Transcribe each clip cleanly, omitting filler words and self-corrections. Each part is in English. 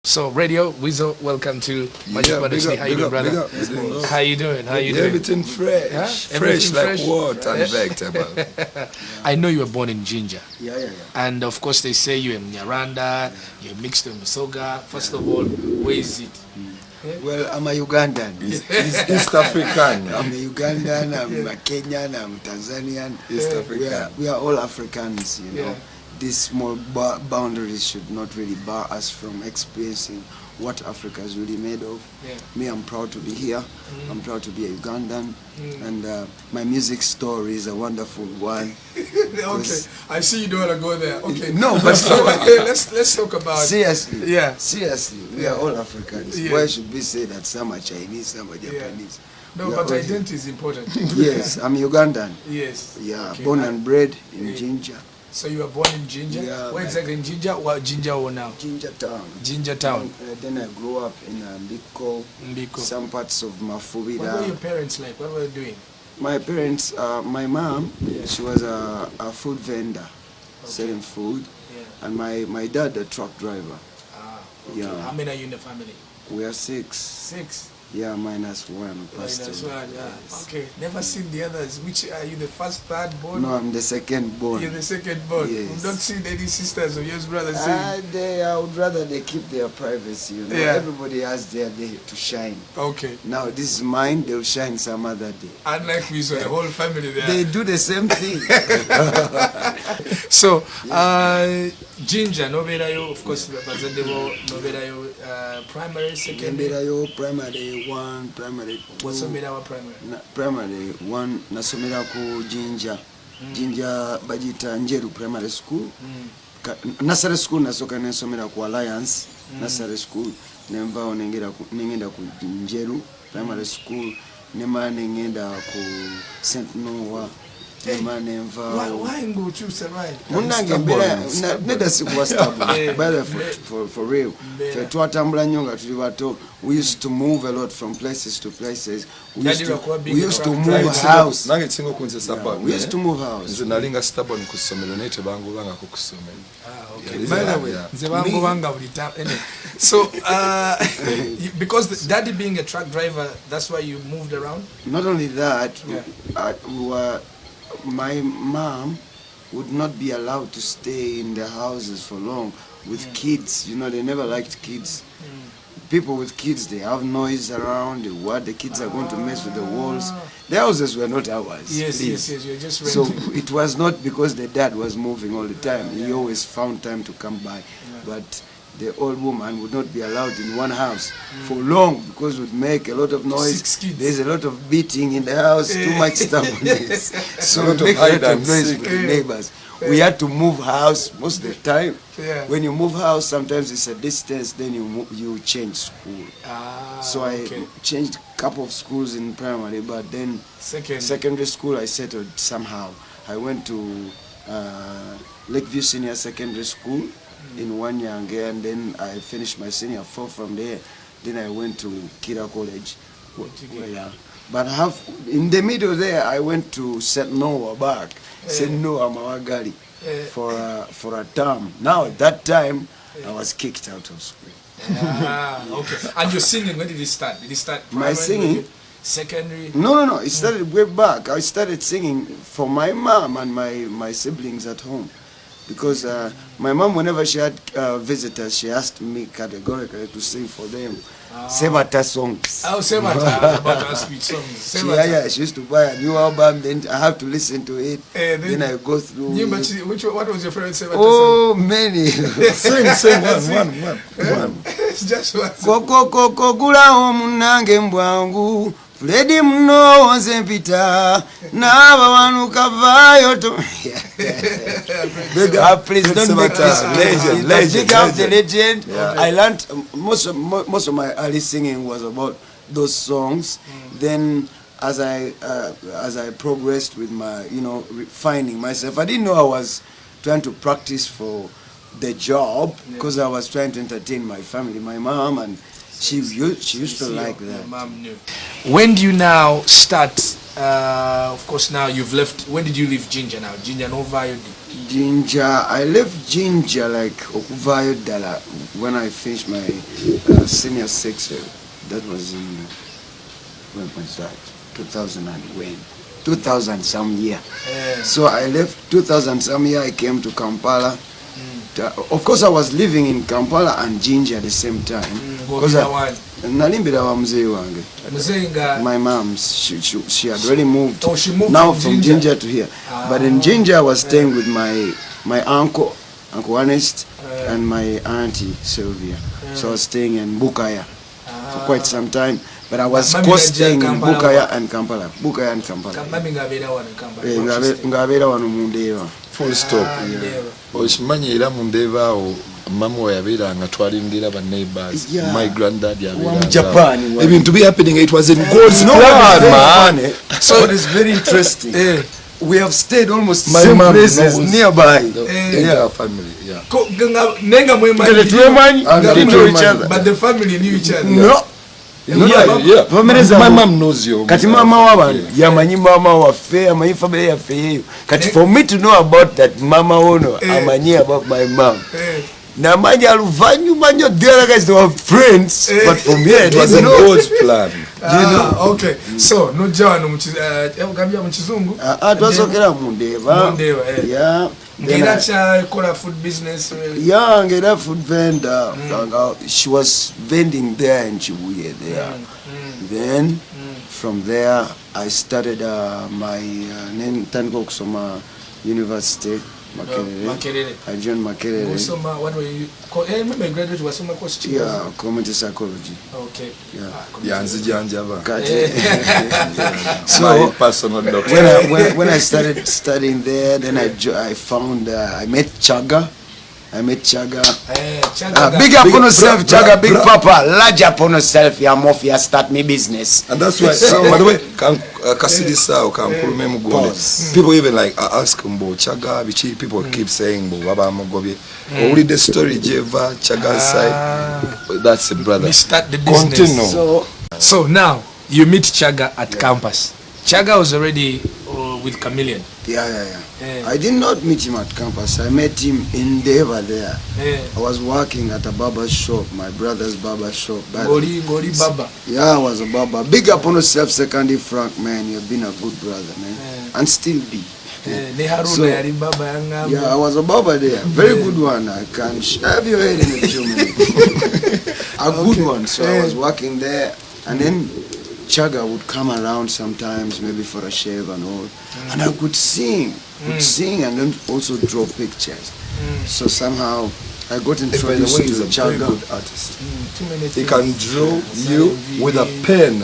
So, Radio Weasel, welcome to Magic Modesty. How you doing, brother? How you doing? How you doing? Everything fresh. Huh? Fresh like water and vegetable. I know you were born in Ginger. Yeah. And of course, they say you're in Nyaranda, you're mixed in Musoga. First of all, where is it? Well, I'm a Ugandan. East African. I'm a Ugandan, I'm a Kenyan, I'm Tanzanian. East African. We are all Africans, you know. Yeah. These small boundaries should not really bar us from experiencing what Africa is really made of. Yeah. Me, I'm proud to be here. I'm proud to be a Ugandan. And my music story is a wonderful one. Okay, I see you don't want to go there. Okay, No, but let's talk about seriously. Yeah. Seriously, we are all Africans. Yeah. Why should we say that some are Chinese, some are Japanese? No, We are but all- identity is important. Yes, I'm Ugandan. Yes. Yeah, Okay. born and bred in Ginger. So you were born in Ginger? Yeah, Where exactly in Ginger? What Ginger or now? Ginger town. Ginger town. Then I grew up in Mbiko, Mbiko. some parts of What were your Mafubira. parents like? What were they doing? My parents, my mom, she was a food vendor, selling food. Yeah. And my dad, a truck driver. Okay. Yeah. How many are you in the family? We are 6. 6. Yeah, minus 1. Pastor. That's why, yeah. Okay. Never seen the others. Which are you, the first, third born? No, I'm the second born. You're the second born. Yes. We've not seen any sisters or yours brothers. I would rather they keep their privacy, you know. Yeah. Everybody has their day to shine. Okay. Now this is mine, they'll shine some other day. Unlike we, so the whole family there. They do the same thing. So, Ginger, Noberayo, of course, Bazadebo, Noberayo, primary, secondary. Ngenderayo primary 1, primary 2. What's Noberayo primary? Primary 1 nasomera ku Jinja. Jinja bagita Njeru primary school. Nursery school nasoka nesomera ku Alliance nursery school. Nemvao nengenda ku Njeru primary school. Nema nengenda ku St. Noah. Why go choose a right? Munange mbera neda sikuwa stable. By the for real. Twatambula nnyo nga tuli bato. We used to move a lot from places to places. We used to move house. Nange kingo kunze saba. We used to move house. Nze nalinga stable ku ssomero naye tebangobanga ku ssomero. Okay. Yeah. By the way, so because daddy being a truck driver, that's why you moved around? Not only that, my mom would not be allowed to stay in the houses for long with kids. You know, they never liked kids. People with kids, they have noise around. What the kids are going to mess with the walls. The houses were not ours. Yes. You're just So renting. it was not because the dad was moving all the time. He always found time to come by. But the old woman would not be allowed in one house for long because it would make a lot of noise. 6 kids. There's a lot of beating in the house, too much stubbornness. So A lot it of makes a hide lot of and noise seek. for the neighbors. We had to move house most of the time. Yeah. When you move house, sometimes it's a distance, then you change school. So I changed a couple of schools in primary, but then secondary school I settled somehow. I went to Lakeview Senior Secondary School in Wanyange, and then I finished my senior 4 from there. Then I went to Kira College. Yeah. But in the middle there, I went to St. Noah back. St. Noah Mawagali for a term. Now at that time, I was kicked out of school. Okay. And your singing, when did it start? Did it start My primary, singing? secondary? No. It started way back. I started singing for my mom and my siblings at home. Because my mom, whenever she had visitors, she asked me categorically to sing for them. Sebata songs. Oh, Sebata. About to ask you songs. Yeah, she used to buy a new album, then I have to listen to it. Then I go through Yeah, but it. what was your favorite Sebata Oh, many. Sing one. It's just one. Koko gula omunange mbwangu. Freddy muno nze mpita n'abawanuka vayo to. Please don't make this legend. Big up the legend. Yeah. I learned most of my early singing was about those songs. Then as I progressed with my refining myself, I didn't know I was trying to practice for the job because I was trying to entertain my family, my mom, and she used to like that. Mom knew. When do you now start of course, now you've left. When did you leave Ginger now? Ginger Nova? Ginger, I left Ginger like Okuvayo Dala when I finished my senior six. That was in, when was that? 2000 and when? 2000 some year. So I left 2000 some year. I came to Kampala. Of course, I was living in Kampala and Ginger at the same time. My mom, she had already moved. Oh, she moved now from Ginger to here. But in Ginger, I was staying with my uncle, Uncle Ernest, and my auntie Sylvia. So I was staying in Bukaya for quite some time. But I was staying in Bukaya and Kampala. Bukaya and Kampala. Full stop. Okimanyi era mu Ndeeba awo mama we yabeeranga twalindira ba neighbors. My granddad yabeeranga ebintu be happening. It was in God's plan, man. So it is very interesting. We have stayed almost same places nearby. Yeah, family. Yeah. But the family knew each other. No. Yeah. My mom knows you. Kati mama wabantu yamanyi mama waffe amanyi family yaffe yeyo. Kati for me to know about that mama ono amanyi about my mom. Namanya aluvanyuma nnyo the other guys they were friends, but for me it was in God's plan. Okay. So no jawano mugambya mu kizungu. Twasokera mu Ndeeba. Yeah. Ngera cha kola food business. Yeah, ngera food vendor. She was vending there in Chibuye there. Then from there I started my Tango Kusoma University. Makerere. I joined Makerere. What were you? I remember you graduated with some course. Yeah, community psychology. Okay. Yeah. Yanzijanjaba. So my personal doctor. When I started studying there, then I found I met Chaga. Big up on yourself, Chaga. Big Papa. Large up on yourself. You're more for start me business. And that's why. So by the way, Kasidisa or Kampulume Mugone. People even like ask Mbo Chaga. Bichi people keep saying Mbo Baba Mugobi. Only the story Jeva Chaga side. That's a brother. We start the business. Continue. So now you meet Chaga at campus. Chaga was already with Chameleon. Yeah. I did not meet him at campus. I met him in Deva there. I was working at a barber shop, my brother's barber shop. Gori Baba. Yeah, I was a barber. Big up on yourself, Secondary Frank, man. You've been a good brother, man. And still be. So, yeah, I was a barber there. Very good one. I can have your head in a few minutes. A good one. So I was working there. And then Chaga would come around sometimes, maybe for a shave and all, and I could sing, and then also draw pictures. So somehow I got introduced to Chaga. Very good artist. He can draw you with a pen,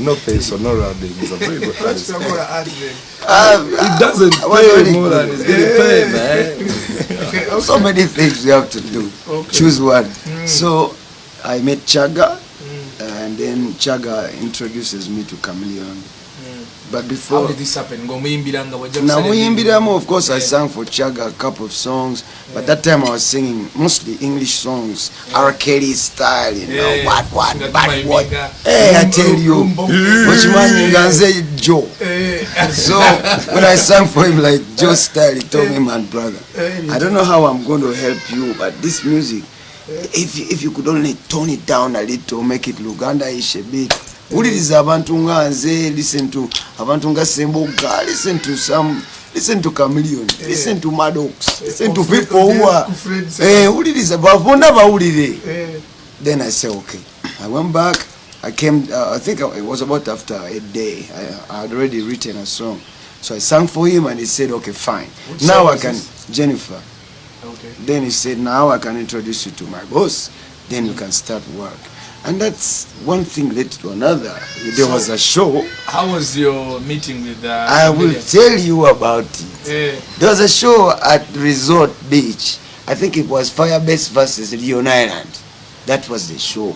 no pencil, no rubbing. He's a very good artist. It doesn't pay more than he's getting paid, man. So many things you have to do. Choose one. So I met Chaga. And then Chaga introduces me to Chameleon. But before, how did this happen? Now, of course, I sang for Chaga a couple of songs, but that time I was singing mostly English songs, R. Kelly style, you know, what. Hey, I tell you, which man you can say Joe. So when I sang for him like Joe style, he told me, man, brother, I don't know how I'm going to help you, but this music, if you could only tone it down a little, make it Uganda-ish a bit. Uliriza abantu nga nze, listen to abantu nga Semboga, listen to Chameleon, listen to Maddox, listen to people who are uliriza bavona bawulire. Then I said okay. I went back. I came. I think it was about after a day. I had already written a song, so I sang for him, and he said, "Okay, fine. Now I can." Jennifer. Okay. Then he said, "Now I can introduce you to my boss. Then you can start work." And that's one thing led to another. There was a show. How was your meeting with I will tell you about it. There was a show at Resort Beach. I think it was Firebase versus Leon Island. That was the show.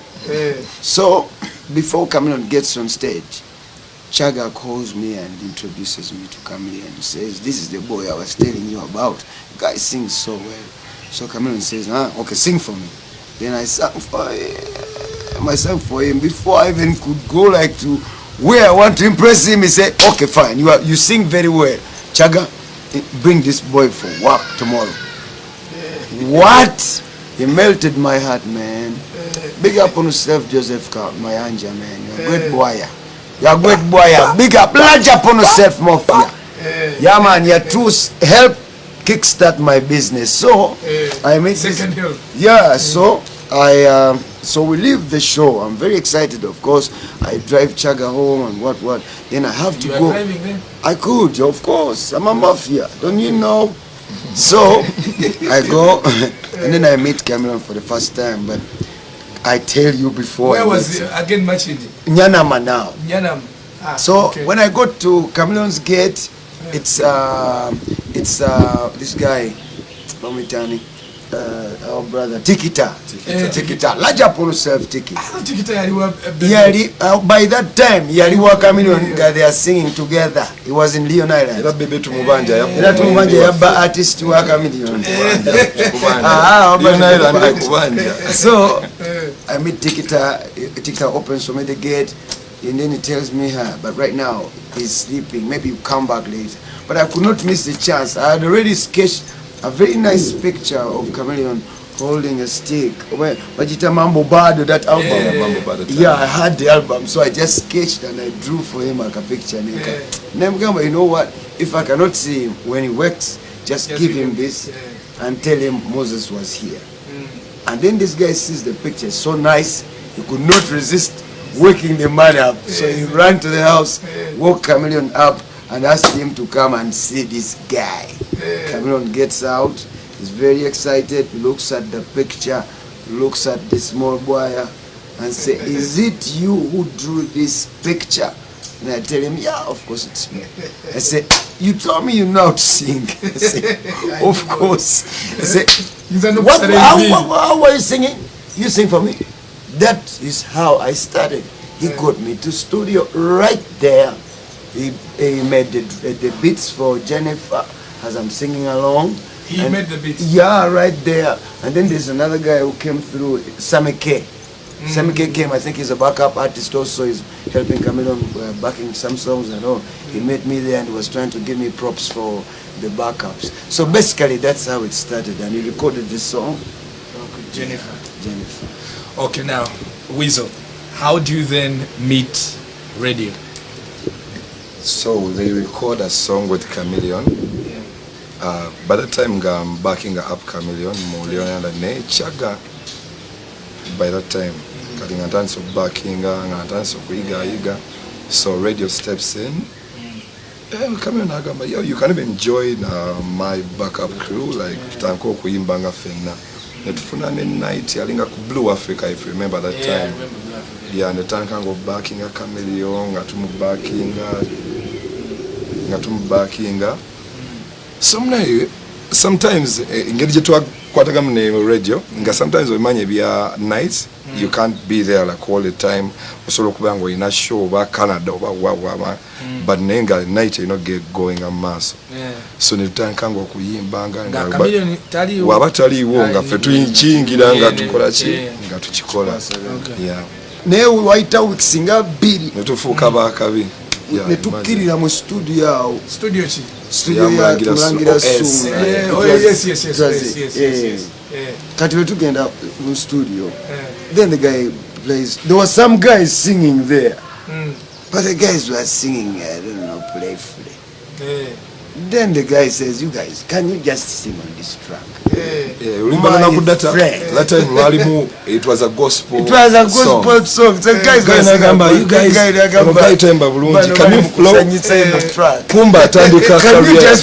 So before Chameleon gets on stage, Chaga calls me and introduces me to Chameleon and says, "This is the boy I was telling you about. The guy sings so well." So Chameleon says, "Okay, sing for me." Then I sang for him. Before I even could go like to where I want to impress him, he said, okay, fine, you sing very well. Chaga, bring this boy for work tomorrow. What? He melted my heart, man. Big up on yourself, Joseph, my angel, man. You're a great boy. You're a great boy. Big up, large up on yourself, Mafia. Yeah, man, you're to help kickstart my business. So I made second this. help. Yeah, so so we leave the show. I'm very excited, of course. I drive Chaga home and what. Then I have to You are go. driving then? I could, of course. I'm a mafia. Don't you know? So I go and then I meet Cameron for the first time. But I tell you before. Where was again matching? Nyanama now. Nyanam. So okay. when I go to Cameron's gate, it's this guy, our brother Tikita. Large up on yourself, Tiki. By that time, Yaliwa Chameleon, they are singing together. He was in Leon Island. Artist wa Chameleon. So I meet Tikita. Tikita opens for me the gate, and then he tells me, but right now he's sleeping. Maybe you come back later. But I could not miss the chance. I had already sketched a very nice picture of Chameleon holding a stick. Bajita Mambo Bado, that album. Yeah, I had the album, so I just sketched and I drew for him like a picture. You know what? If I cannot see him when he works, just give him this and tell him Moses was here. And then this guy sees the picture, so nice, he could not resist waking the man up. So he ran to the house, woke Chameleon up, and asked him to come and see this guy. Chameleon gets out, he's very excited, looks at the picture, looks at the small boy, and say, is it you who drew this picture? And I tell him, yeah, of course it's me. I say, you told me you know how to sing. I say, of course. I say, how are you singing? You sing for me? That is how I started. He got me to studio right there. He made the beats for Jennifer as I'm singing along. He made the beats? Yeah, right there. And then there's another guy who came through, Sammy K. Sammy K came, I think he's a backup artist also. He's helping Chameleon, backing some songs and all. He met me there and was trying to give me props for the backups. So basically that's how it started, and he recorded this song. Okay, Jennifer. Okay, now, Weasel, how do you then meet radio? So they record a song with Chameleon. By the time I'm backing up Chameleon, Chaga. By that time, so radio steps in. You can even join my backup crew, like Tanko Kuimbanga Fenna. Netfunane night, yalinga ku Blue Africa, if you remember that time. Yeah, and the tanka go backing a Chameleon, ngatumu backing. Sometimes engage to kwataga mne radio, sometimes we manye bia nights, you can't be there like all the time. Osolo kubango ina show ba Canada ba but nenga night you not get going a mass. So ni tankango kuyimbanga wabatali wonga fe tuyingira nga tukola ki nga tukikola. Yeah. Ne waita ukisinga bili netufuka bakabi. Netukirira mu studio yao. Studio chi? Studio ya Mulangira Sumu. Yes. Kati wetugenda mu studio. Then the guy plays. There were some guys singing there. But the guys were singing, I don't know, playfully. Then the guy says, you guys, can you just sing on this track? That time it was a gospel song. It was a gospel song. So guys were singing, you guys, can you flow? Can you just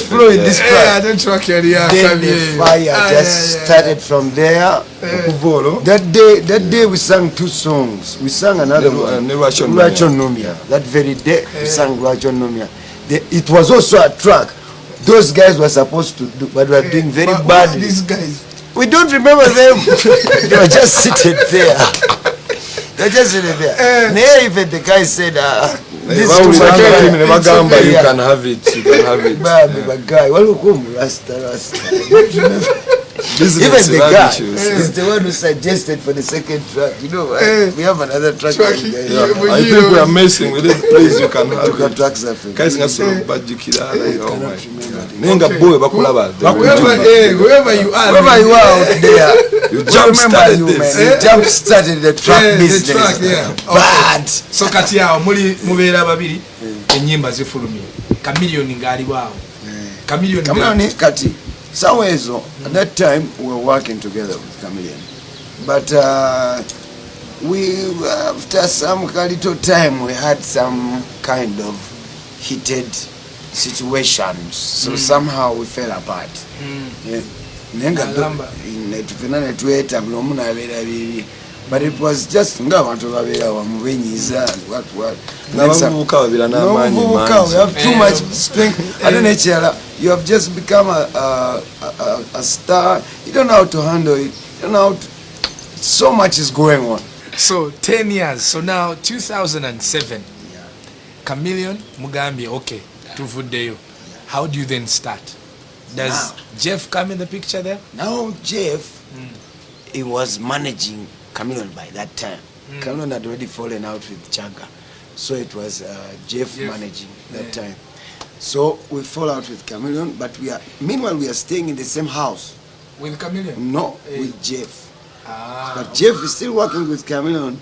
flow in this track? Then the fire just started from there. That day we sang 2 songs. We sang another one, Rachon Nomia. That very day we sang Rachon Nomia. It was also a track those guys were supposed to do, but were doing very badly. These guys, we don't remember them. They were just seated there. Even the guy said, this you can have it. Guy, Rasta. Even the guy is the one who suggested for the second track. You know, we have another track. I think we are messing with it. Please, you can have it. Tracks are Guys, oh my God. Nenga boy bakulaba. Wherever you are out there, you jump started this. You jump started the track business. The track, yeah. Bad. So kati yao mubeera babiri enyimba zifulumye. Chameleon ngali wao. Chameleon kati. Sawezo, at that time we were working together with Chameleon. But we after some little time we had some kind of heated situations, so somehow we fell apart. But it was just we have too much strength. I don't know, you have just become a star. You don't know how to handle it. You don't know how to, so much is going on. So 10 years. So now 2007. Chameleon Mugambi, okay, tuvuddeyo. How do you then start? Does Jeff come in the picture there? Now Jeff, he was managing Chameleon by that time. Chameleon had already fallen out with Chaga, so it was Jeff managing that time. So we fall out with Chameleon, but meanwhile we are staying in the same house. With Chameleon? No, with Jeff. But Jeff is still working with Chameleon.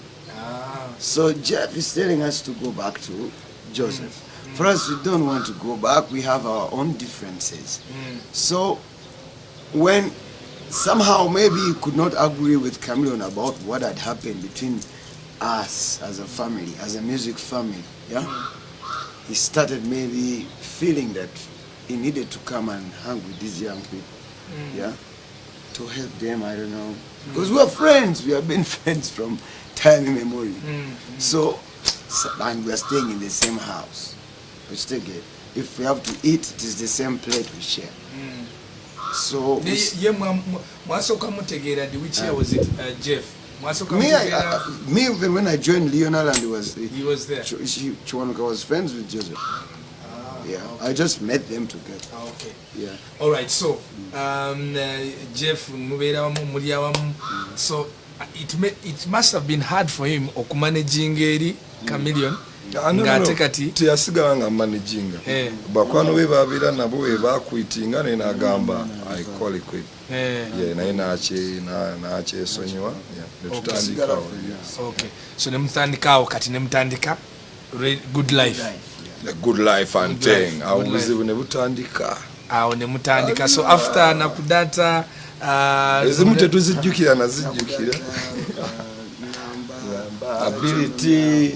So Jeff is telling us to go back to Joseph. For us, we don't want to go back. We have our own differences. So when somehow maybe he could not agree with Chameleon about what had happened between us as a family, as a music family, he started maybe feeling that he needed to come and hang with these young people, to help them, I don't know. Because we are friends, we have been friends from time immemorial. So, and we are staying in the same house. We still get, if we have to eat, it is the same plate we share. So, which year was it, Jeff? Me, even when I joined Lionel and he was there. Chiwanuka was friends with Joseph. I just met them together. Okay. Yeah. All right. So, Jeff, so it must have been hard for him managing Chameleon. Teyasigala nga managinga bakwano be babira nabo we bakwitinga ne nagamba I call it quit naye nakyesonyiwa ne tutandikawo. Okay, so ne mutandikawo kati ne mutandika Goodlyfe. The Goodlyfe and thing abuzibu ne butandika awo ne mutandika. So after nakudata ezimu tetuzijjukira nazijjukira ability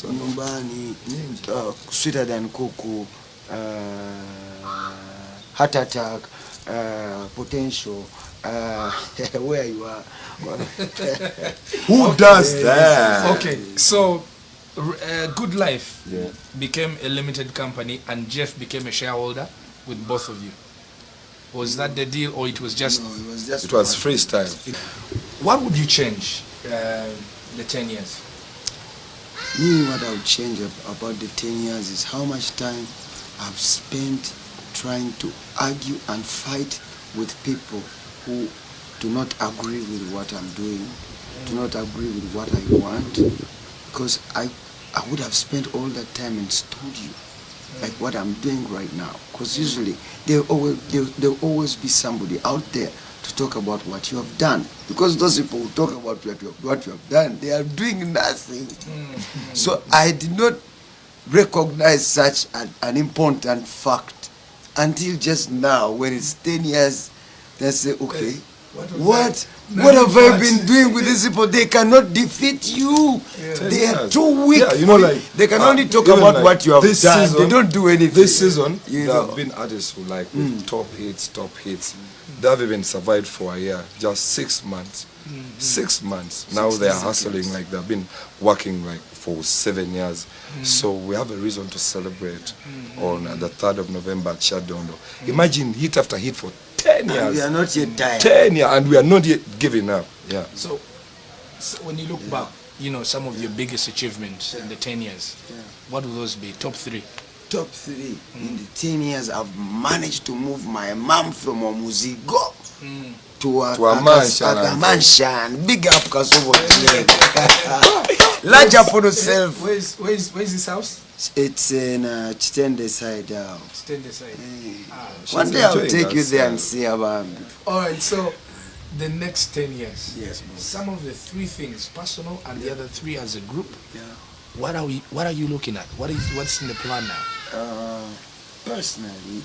nyumbani, sweeter than kuku, heart attack, potential, where you are. Who does that? Okay, so Goodlyfe became a limited company and Jeff became a shareholder with both of you. Was that the deal, or it was just? No, it was just. It was freestyle. What would you change the 10 years? Me, what I would change about the 10 years is how much time I've spent trying to argue and fight with people who do not agree with what I'm doing, do not agree with what I want, because I would have spent all that time in studio, like what I'm doing right now. Because usually there'll always be somebody out there to talk about what you have done. Because those people who talk about what you have done, they are doing nothing. So I did not recognize such an important fact until just now, when it's 10 years, they say, okay, what have I been doing with these people? They cannot defeat you. They are too weak. They can only talk about what you have done. Season, they don't do anything. This season, there have been artists who with top hits. They have even survived for a year, just 6 months. 6 months. Now they are hustling like they've been working for 7 years. So we have a reason to celebrate on the 3rd of November at Shadondo. Imagine hit after hit for 10 years. And we are not yet tired. 10 years, and we are not yet giving up. Yeah. So when you look back, some of your biggest achievements in the 10 years, what will those be? Top 3? top 3 in the 10 years. I've managed to move my mom from Omuzigo to a mansion. Big up Kasovo. Large up on yourself. Where's this house? It's in Chitende side. Chitende side. One day I'll take you there and see about. Alright, so the next 10 years. Yes, boss. Some of the 3 things, personal and the other 3 as a group. Yeah. What are you looking at? What's in the plan now? Personally,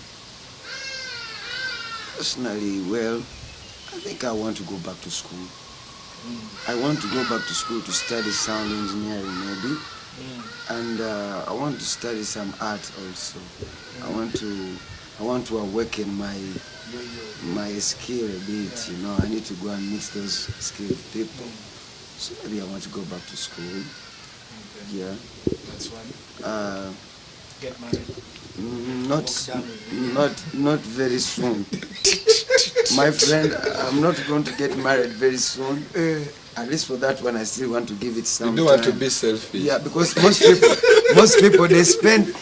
well, I think I want to go back to school. I want to go back to school to study sound engineering maybe. And I want to study some art also. I want to awaken my skill a bit, you know. I need to go and mix those skilled people. So maybe I want to go back to school. Okay. Yeah. That's one. Get married. Not very soon. My friend, I'm not going to get married very soon. At least for that one, I still want to give it some time. You don't want to be selfish. Yeah, because most people they spend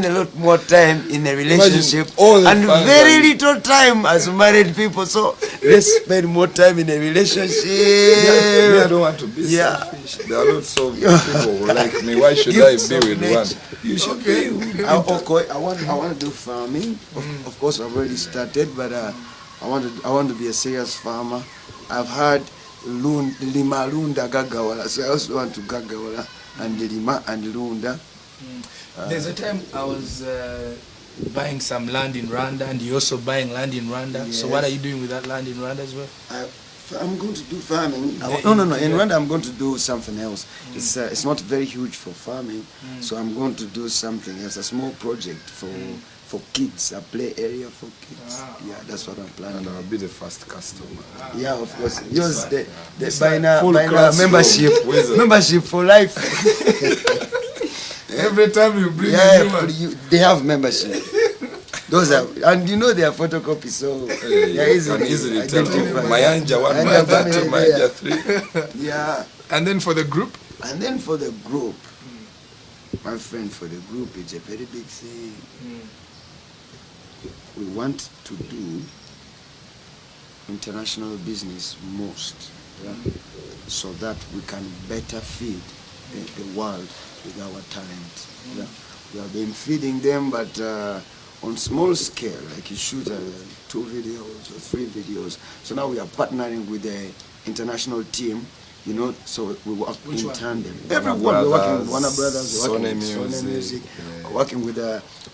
a lot more time in a relationship and very little time as married people. So let's spend more time in a relationship. Yeah, I don't want to be selfish. There are lots of people who like me. Why should I be with one? You should be. I want to do farming. Of course, I've already started, but I want to be a serious farmer. I've heard Lima Lunda Gagawala, so I also want to Gagawala and Lima and Lunda. There's a time I was buying some land in Rwanda, and you're also buying land in Rwanda. Yes. So what are you doing with that land in Rwanda as well? I'm going to do farming. No. In Rwanda, I'm going to do something else. It's not very huge for farming, so I'm going to do something else, a small project for kids, a play area for kids. Yeah, that's what I'm planning. And I'll be the first customer. Yeah, of course. Yours, the membership for life. Every time you bring they have membership. Those are, and you know they are photocopies, so easily tell Mayanja 1, Mayanja 2, Mayanja 3. Yeah. And then for the group? And then for the group, my friend, for the group, it's a very big thing. We want to do international business most, so that we can better feed the world with our talent. Yeah. We have been feeding them, but on small scale, like you shoot 2 videos or 3 videos. So now we are partnering with the international team, you know, so we work in tandem. Everyone, we're working with Warner Brothers, we're working with Sony Music, we're working with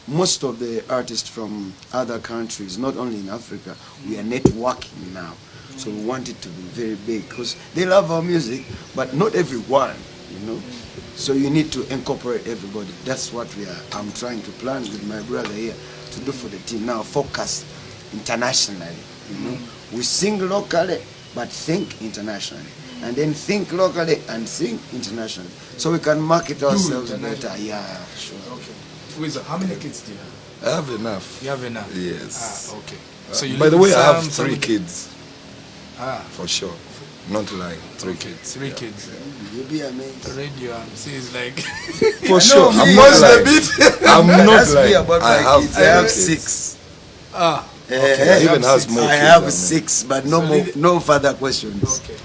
most of the artists from other countries, not only in Africa. We are networking now. So we want it to be very big, because they love our music, but not everyone, you know. So you need to incorporate everybody. That's what I'm trying to plan with my brother here to do for the team. Now focus internationally, you know. We sing locally, but think internationally. And then think locally and think internationally. So we can market ourselves better. Yeah, sure. Okay. Weasel, how many kids do you have? I have enough. You have enough? Yes. Okay. So you by the way, I have 3 kids. For sure. Not like 3 kids. 3 kids. You'll be amazed. The radio is like... For sure. I'm not like... I'm not like... I have 6. Okay. I even have more. I have 6, but no further questions. Okay.